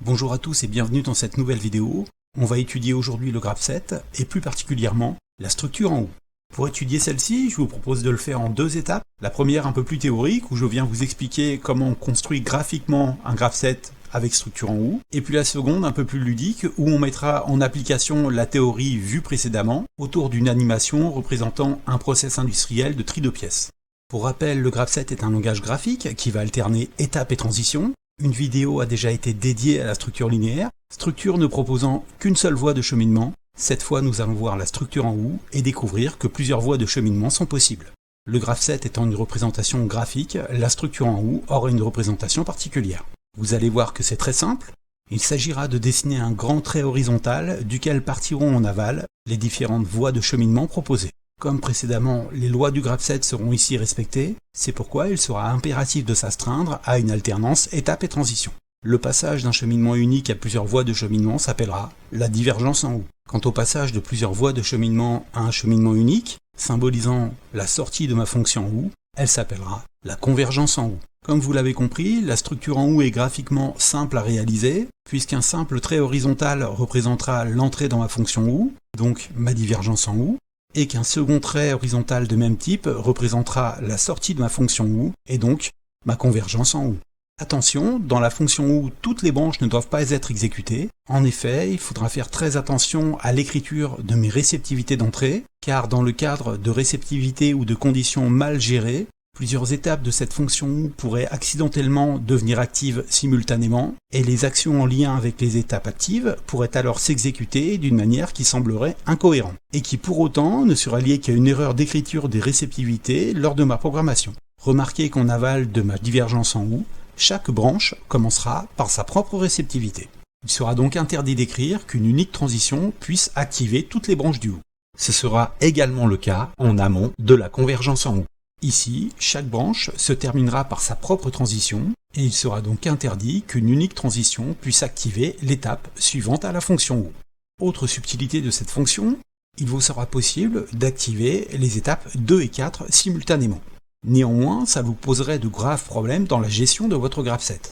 Bonjour à tous et bienvenue dans cette nouvelle vidéo. On va étudier aujourd'hui le graphe 7 et plus particulièrement la structure en haut. Pour étudier celle-ci, je vous propose de le faire en deux étapes. La première un peu plus théorique où je viens vous expliquer comment on construit graphiquement un graphe 7 avec structure en haut. Et puis la seconde un peu plus ludique où on mettra en application la théorie vue précédemment autour d'une animation représentant un process industriel de tri de pièces. Pour rappel, le graphe 7 est un langage graphique qui va alterner étapes et transitions. Une vidéo a déjà été dédiée à la structure linéaire, structure ne proposant qu'une seule voie de cheminement. Cette fois, nous allons voir la structure en haut et découvrir que plusieurs voies de cheminement sont possibles. Le graphe 7 étant une représentation graphique, la structure en haut aura une représentation particulière. Vous allez voir que c'est très simple. Il s'agira de dessiner un grand trait horizontal duquel partiront en aval les différentes voies de cheminement proposées. Comme précédemment, les lois du graphe 7 seront ici respectées, c'est pourquoi il sera impératif de s'astreindre à une alternance étape et transition. Le passage d'un cheminement unique à plusieurs voies de cheminement s'appellera la divergence en haut. Quant au passage de plusieurs voies de cheminement à un cheminement unique, symbolisant la sortie de ma fonction en haut, elle s'appellera la convergence en haut. Comme vous l'avez compris, la structure en haut est graphiquement simple à réaliser, puisqu'un simple trait horizontal représentera l'entrée dans ma fonction haut, donc ma divergence en haut, et qu'un second trait horizontal de même type représentera la sortie de ma fonction OU, et donc ma convergence en OU. Attention, dans la fonction OU, toutes les branches ne doivent pas être exécutées. En effet, il faudra faire très attention à l'écriture de mes réceptivités d'entrée, car dans le cadre de réceptivité ou de conditions mal gérées, plusieurs étapes de cette fonction OU pourraient accidentellement devenir actives simultanément, et les actions en lien avec les étapes actives pourraient alors s'exécuter d'une manière qui semblerait incohérente, et qui pour autant ne sera liée qu'à une erreur d'écriture des réceptivités lors de ma programmation. Remarquez qu'en aval de ma divergence en OU, chaque branche commencera par sa propre réceptivité. Il sera donc interdit d'écrire qu'une unique transition puisse activer toutes les branches du OU. Ce sera également le cas en amont de la convergence en OU. Ici, chaque branche se terminera par sa propre transition, et il sera donc interdit qu'une unique transition puisse activer l'étape suivante à la fonction OU. Autre subtilité de cette fonction, il vous sera possible d'activer les étapes 2 et 4 simultanément. Néanmoins, ça vous poserait de graves problèmes dans la gestion de votre graphe 7.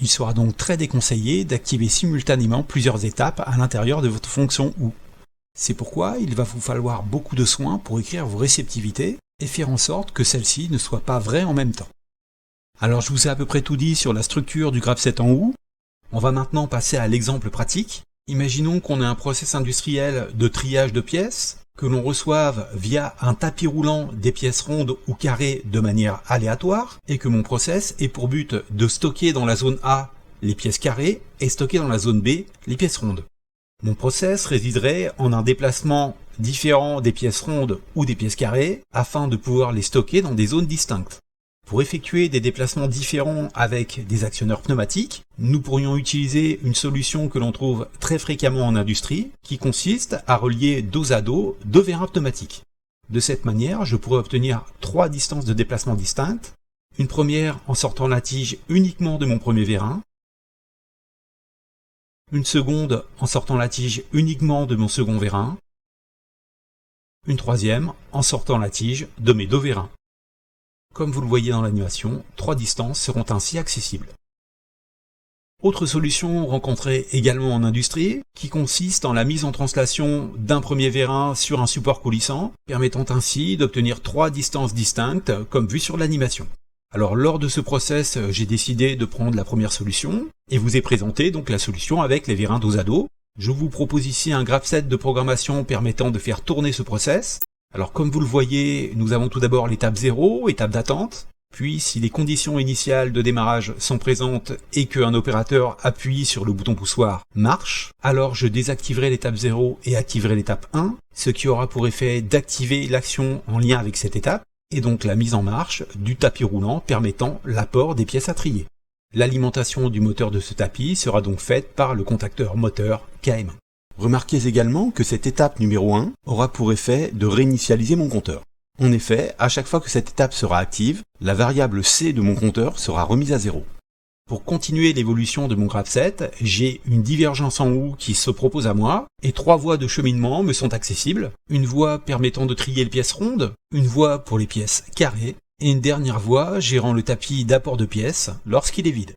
Il sera donc très déconseillé d'activer simultanément plusieurs étapes à l'intérieur de votre fonction OU. C'est pourquoi il va vous falloir beaucoup de soin pour écrire vos réceptivités, et faire en sorte que celle-ci ne soit pas vraie en même temps. Alors je vous ai à peu près tout dit sur la structure du graphe 7 en OU. On va maintenant passer à l'exemple pratique. Imaginons qu'on ait un process industriel de triage de pièces, que l'on reçoive via un tapis roulant des pièces rondes ou carrées de manière aléatoire, et que mon process ait pour but de stocker dans la zone A les pièces carrées et stocker dans la zone B les pièces rondes. Mon process résiderait en un déplacement différent des pièces rondes ou des pièces carrées afin de pouvoir les stocker dans des zones distinctes. Pour effectuer des déplacements différents avec des actionneurs pneumatiques, nous pourrions utiliser une solution que l'on trouve très fréquemment en industrie qui consiste à relier dos à dos deux vérins pneumatiques. De cette manière, je pourrais obtenir trois distances de déplacement distinctes, une première en sortant la tige uniquement de mon premier vérin, une seconde en sortant la tige uniquement de mon second vérin, une troisième en sortant la tige de mes deux vérins. Comme vous le voyez dans l'animation, trois distances seront ainsi accessibles. Autre solution rencontrée également en industrie, qui consiste en la mise en translation d'un premier vérin sur un support coulissant, permettant ainsi d'obtenir trois distances distinctes comme vu sur l'animation. Alors lors de ce process, j'ai décidé de prendre la première solution, et vous ai présenté donc la solution avec les vérins dos à dos. Je vous propose ici un graphe 7 de programmation permettant de faire tourner ce process. Alors comme vous le voyez, nous avons tout d'abord l'étape 0, étape d'attente, puis si les conditions initiales de démarrage sont présentes et qu'un opérateur appuyé sur le bouton poussoir marche, alors je désactiverai l'étape 0 et activerai l'étape 1, ce qui aura pour effet d'activer l'action en lien avec cette étape, et donc la mise en marche du tapis roulant permettant l'apport des pièces à trier. L'alimentation du moteur de ce tapis sera donc faite par le contacteur moteur KM1. Remarquez également que cette étape numéro 1 aura pour effet de réinitialiser mon compteur. En effet, à chaque fois que cette étape sera active, la variable C de mon compteur sera remise à 0. Pour continuer l'évolution de mon graphe 7, j'ai une divergence en OU qui se propose à moi, et trois voies de cheminement me sont accessibles. Une voie permettant de trier les pièces rondes, une voie pour les pièces carrées, et une dernière voie gérant le tapis d'apport de pièces lorsqu'il est vide.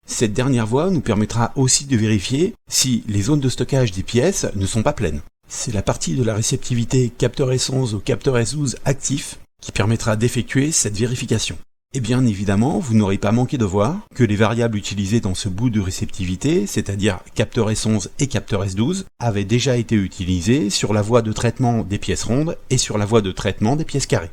Cette dernière voie nous permettra aussi de vérifier si les zones de stockage des pièces ne sont pas pleines. C'est la partie de la réceptivité capteur S11 au capteur S12 actif qui permettra d'effectuer cette vérification. Et bien évidemment, vous n'aurez pas manqué de voir que les variables utilisées dans ce bout de réceptivité, c'est-à-dire capteur S11 et capteur S12, avaient déjà été utilisées sur la voie de traitement des pièces rondes et sur la voie de traitement des pièces carrées.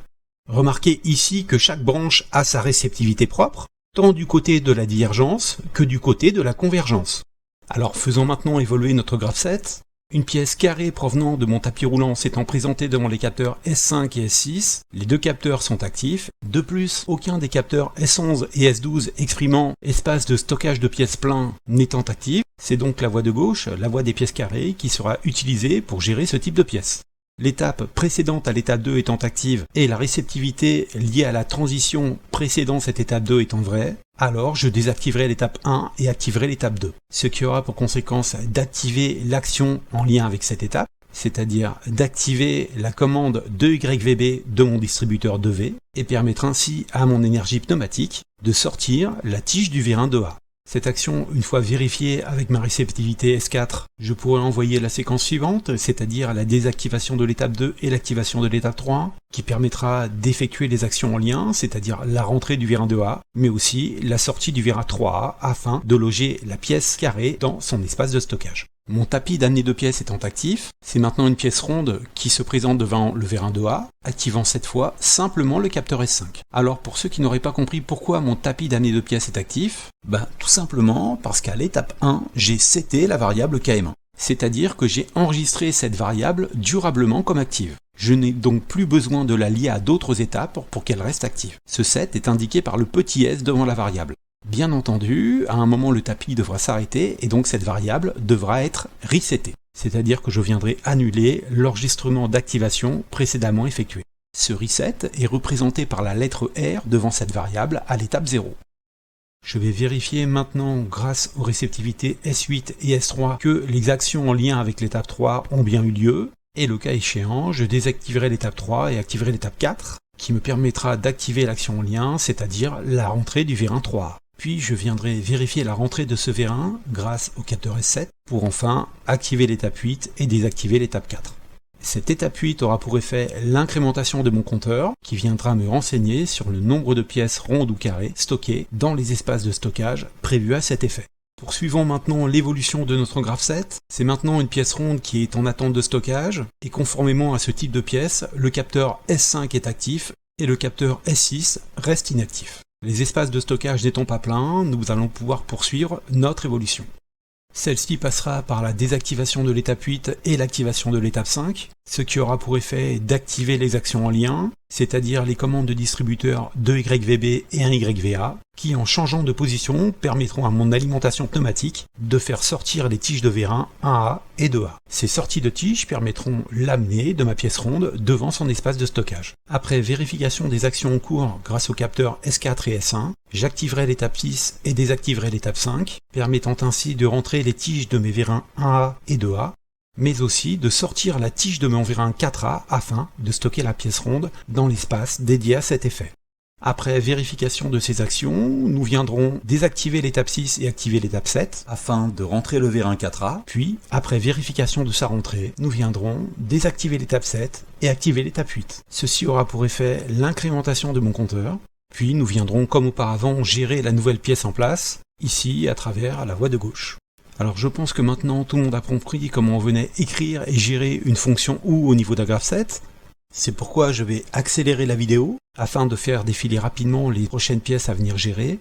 Remarquez ici que chaque branche a sa réceptivité propre, tant du côté de la divergence que du côté de la convergence. Alors faisons maintenant évoluer notre graph7. Une pièce carrée provenant de mon tapis roulant s'étant présentée devant les capteurs S5 et S6, les deux capteurs sont actifs. De plus, aucun des capteurs S11 et S12 exprimant espace de stockage de pièces plein n'étant actif, c'est donc la voie de gauche, la voie des pièces carrées, qui sera utilisée pour gérer ce type de pièces. L'étape précédente à l'étape 2 étant active et la réceptivité liée à la transition précédant cette étape 2 étant vraie, alors je désactiverai l'étape 1 et activerai l'étape 2. Ce qui aura pour conséquence d'activer l'action en lien avec cette étape, c'est-à-dire d'activer la commande 2YVB de mon distributeur 2V et permettre ainsi à mon énergie pneumatique de sortir la tige du vérin 2A. Cette action, une fois vérifiée avec ma réceptivité S4, je pourrai envoyer la séquence suivante, c'est-à-dire la désactivation de l'étape 2 et l'activation de l'étape 3, qui permettra d'effectuer les actions en lien, c'est-à-dire la rentrée du vérin 2A, mais aussi la sortie du vérin 3A, afin de loger la pièce carrée dans son espace de stockage. Mon tapis d'amener de pièces étant actif, c'est maintenant une pièce ronde qui se présente devant le vérin 2A, activant cette fois simplement le capteur S5. Alors pour ceux qui n'auraient pas compris pourquoi mon tapis d'amener de pièces est actif, tout simplement parce qu'à l'étape 1, j'ai seté la variable KM1. C'est-à-dire que j'ai enregistré cette variable durablement comme active. Je n'ai donc plus besoin de la lier à d'autres étapes pour qu'elle reste active. Ce set est indiqué par le petit s devant la variable. Bien entendu, à un moment le tapis devra s'arrêter et donc cette variable devra être resetée. C'est-à-dire que je viendrai annuler l'enregistrement d'activation précédemment effectué. Ce reset est représenté par la lettre R devant cette variable à l'étape 0. Je vais vérifier maintenant, grâce aux réceptivités S8 et S3, que les actions en lien avec l'étape 3 ont bien eu lieu. Et le cas échéant, je désactiverai l'étape 3 et activerai l'étape 4, qui me permettra d'activer l'action en lien, c'est-à-dire la rentrée du vérin 3A. Puis je viendrai vérifier la rentrée de ce vérin grâce au capteur S7 pour enfin activer l'étape 8 et désactiver l'étape 4. Cette étape 8 aura pour effet l'incrémentation de mon compteur qui viendra me renseigner sur le nombre de pièces rondes ou carrées stockées dans les espaces de stockage prévus à cet effet. Poursuivons maintenant l'évolution de notre graph7. C'est maintenant une pièce ronde qui est en attente de stockage et conformément à ce type de pièce, le capteur S5 est actif et le capteur S6 reste inactif. Les espaces de stockage n'étant pas pleins, nous allons pouvoir poursuivre notre évolution. Celle-ci passera par la désactivation de l'étape 8 et l'activation de l'étape 5, ce qui aura pour effet d'activer les actions en lien, c'est-à-dire les commandes de distributeur 2YVB et 1YVA, qui en changeant de position permettront à mon alimentation pneumatique de faire sortir les tiges de vérin 1A et 2A. Ces sorties de tiges permettront l'amener de ma pièce ronde devant son espace de stockage. Après vérification des actions en cours grâce aux capteurs S4 et S1, j'activerai l'étape 6 et désactiverai l'étape 5, permettant ainsi de rentrer les tiges de mes vérins 1A et 2A, mais aussi de sortir la tige de mon vérin 4A afin de stocker la pièce ronde dans l'espace dédié à cet effet. Après vérification de ces actions, nous viendrons désactiver l'étape 6 et activer l'étape 7 afin de rentrer le vérin 4A, puis après vérification de sa rentrée, nous viendrons désactiver l'étape 7 et activer l'étape 8. Ceci aura pour effet l'incrémentation de mon compteur, puis nous viendrons comme auparavant gérer la nouvelle pièce en place, ici à travers la voie de gauche. Alors je pense que maintenant tout le monde a compris comment on venait écrire et gérer une fonction OU au niveau d'un graph7. C'est pourquoi je vais accélérer la vidéo afin de faire défiler rapidement les prochaines pièces à venir gérer.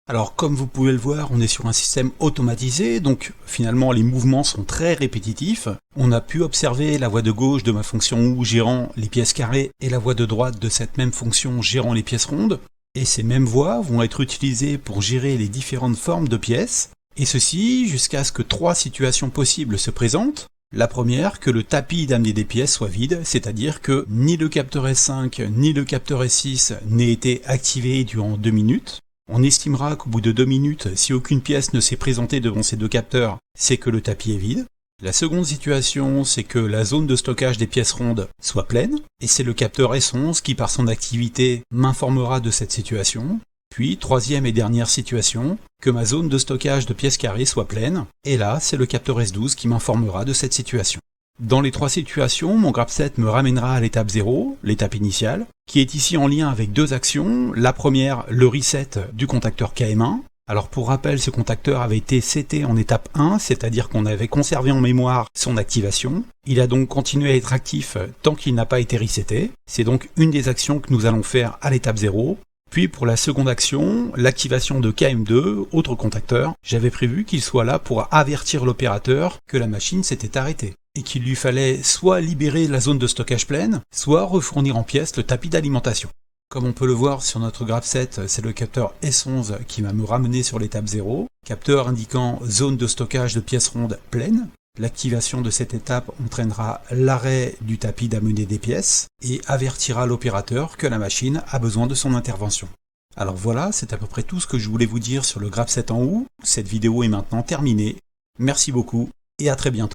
Alors comme vous pouvez le voir, on est sur un système automatisé, donc finalement les mouvements sont très répétitifs. On a pu observer la voie de gauche de ma fonction OU gérant les pièces carrées et la voie de droite de cette même fonction gérant les pièces rondes. Et ces mêmes voies vont être utilisées pour gérer les différentes formes de pièces. Et ceci jusqu'à ce que 3 situations possibles se présentent. La première, que le tapis d'amener des pièces soit vide, c'est-à-dire que ni le capteur S5 ni le capteur S6 n'aient été activés durant 2 minutes. On estimera qu'au bout de 2 minutes, si aucune pièce ne s'est présentée devant ces deux capteurs, c'est que le tapis est vide. La seconde situation, c'est que la zone de stockage des pièces rondes soit pleine, et c'est le capteur S11 qui par son activité m'informera de cette situation. Puis, troisième et dernière situation, que ma zone de stockage de pièces carrées soit pleine, et là, c'est le capteur S12 qui m'informera de cette situation. Dans les trois situations, mon grab7 me ramènera à l'étape 0, l'étape initiale, qui est ici en lien avec deux actions. La première, le reset du contacteur KM1. Alors pour rappel, ce contacteur avait été seté en étape 1, c'est-à-dire qu'on avait conservé en mémoire son activation. Il a donc continué à être actif tant qu'il n'a pas été reseté. C'est donc une des actions que nous allons faire à l'étape 0. Puis pour la seconde action, l'activation de KM2, autre contacteur, j'avais prévu qu'il soit là pour avertir l'opérateur que la machine s'était arrêtée et qu'il lui fallait soit libérer la zone de stockage pleine, soit refournir en pièces le tapis d'alimentation. Comme on peut le voir sur notre grab7, c'est le capteur S11 qui va me ramener sur l'étape 0, capteur indiquant zone de stockage de pièces rondes pleine. L'activation de cette étape entraînera l'arrêt du tapis d'amener des pièces et avertira l'opérateur que la machine a besoin de son intervention. Alors voilà, c'est à peu près tout ce que je voulais vous dire sur le grab7 en haut. Cette vidéo est maintenant terminée. Merci beaucoup et à très bientôt.